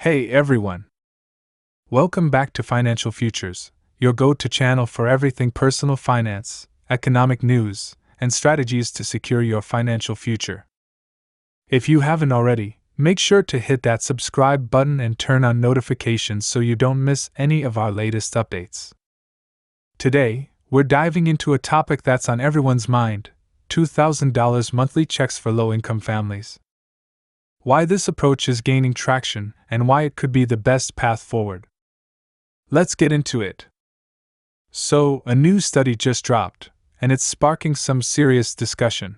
Hey everyone! Welcome back to Financial Futures, your go-to channel for everything personal finance, economic news, and strategies to secure your financial future. If you haven't already, make sure to hit that subscribe button and turn on notifications so you don't miss any of our latest updates. Today, we're diving into a topic that's on everyone's mind: $2,000 monthly checks for low-income families. Why this approach is gaining traction, and why it could be the best path forward. Let's get into it. So, a new study just dropped, and it's sparking some serious discussion.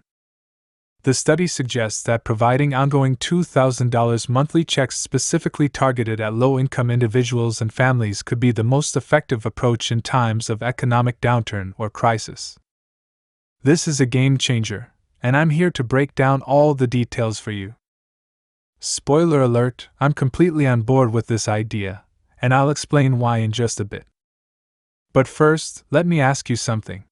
The study suggests that providing ongoing $2,000 monthly checks specifically targeted at low-income individuals and families could be the most effective approach in times of economic downturn or crisis. This is a game changer, and I'm here to break down all the details for you. Spoiler alert, I'm completely on board with this idea, and I'll explain why in just a bit. But first, let me ask you something.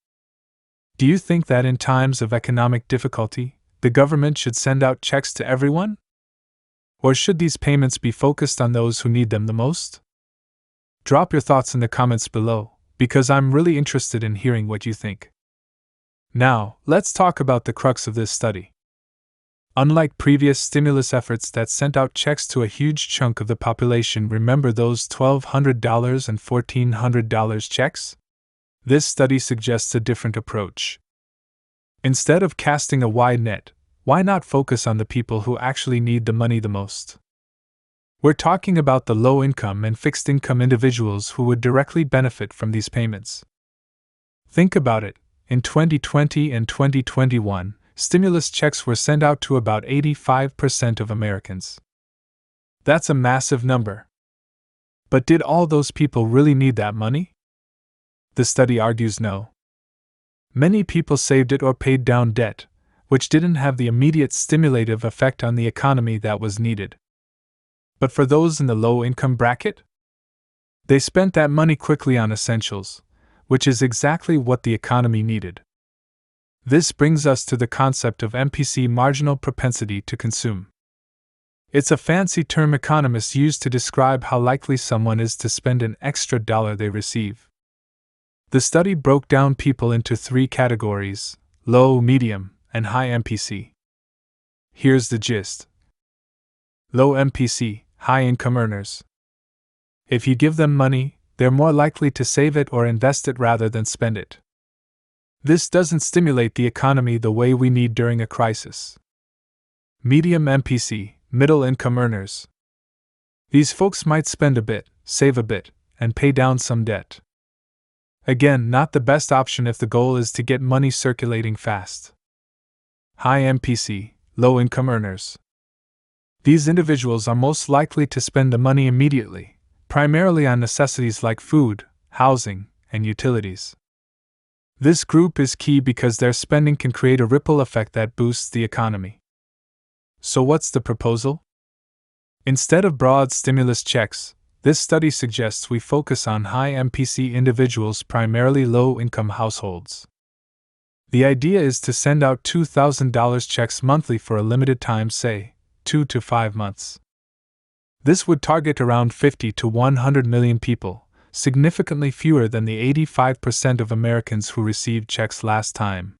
Do you think that in times of economic difficulty, the government should send out checks to everyone? Or should these payments be focused on those who need them the most? Drop your thoughts in the comments below, because I'm really interested in hearing what you think. Now, let's talk about the crux of this study. Unlike previous stimulus efforts that sent out checks to a huge chunk of the population, remember those $1,200 and $1,400 checks? This study suggests a different approach. Instead of casting a wide net, why not focus on the people who actually need the money the most? We're talking about the low-income and fixed-income individuals who would directly benefit from these payments. Think about it. In 2020 and 2021, stimulus checks were sent out to about 85% of Americans. That's a massive number. But did all those people really need that money? The study argues no. Many people saved it or paid down debt, which didn't have the immediate stimulative effect on the economy that was needed. But for those in the low-income bracket? They spent that money quickly on essentials, which is exactly what the economy needed. This brings us to the concept of MPC, marginal propensity to consume. It's a fancy term economists use to describe how likely someone is to spend an extra dollar they receive. The study broke down people into three categories: low, medium, and high MPC. Here's the gist. Low MPC, high income earners. If you give them money, they're more likely to save it or invest it rather than spend it. This doesn't stimulate the economy the way we need during a crisis. Medium MPC, middle income earners. These folks might spend a bit, save a bit, and pay down some debt. Again, not the best option if the goal is to get money circulating fast. High MPC, low income earners. These individuals are most likely to spend the money immediately, primarily on necessities like food, housing, and utilities. This group is key because their spending can create a ripple effect that boosts the economy. So what's the proposal? Instead of broad stimulus checks, this study suggests we focus on high MPC individuals, primarily low-income households. The idea is to send out $2,000 checks monthly for a limited time, say, 2 to 5 months. This would target around 50 to 100 million people, significantly fewer than the 85% of Americans who received checks last time.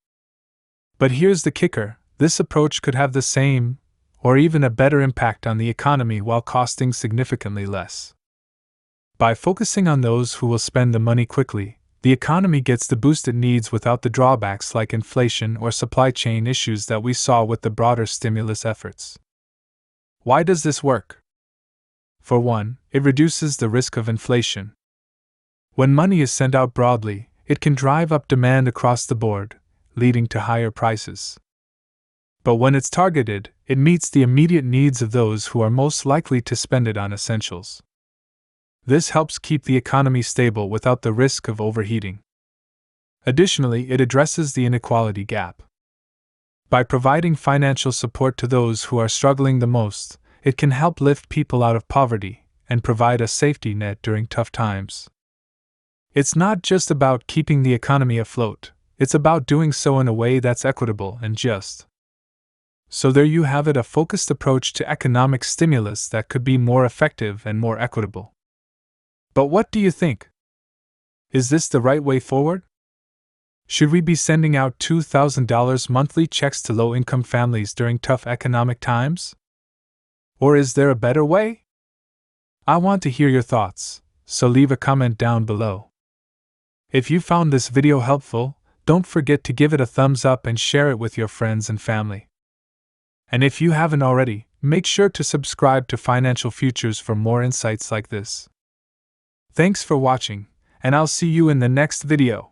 But here's the kicker: this approach could have the same, or even a better impact on the economy while costing significantly less. By focusing on those who will spend the money quickly, the economy gets the boost it needs without the drawbacks like inflation or supply chain issues that we saw with the broader stimulus efforts. Why does this work? For one, it reduces the risk of inflation. When money is sent out broadly, it can drive up demand across the board, leading to higher prices. But when it's targeted, it meets the immediate needs of those who are most likely to spend it on essentials. This helps keep the economy stable without the risk of overheating. Additionally, it addresses the inequality gap. By providing financial support to those who are struggling the most, it can help lift people out of poverty and provide a safety net during tough times. It's not just about keeping the economy afloat, it's about doing so in a way that's equitable and just. So there you have it, a focused approach to economic stimulus that could be more effective and more equitable. But what do you think? Is this the right way forward? Should we be sending out $2,000 monthly checks to low-income families during tough economic times? Or is there a better way? I want to hear your thoughts, so leave a comment down below. If you found this video helpful, don't forget to give it a thumbs up and share it with your friends and family. And if you haven't already, make sure to subscribe to Financial Futures for more insights like this. Thanks for watching, and I'll see you in the next video.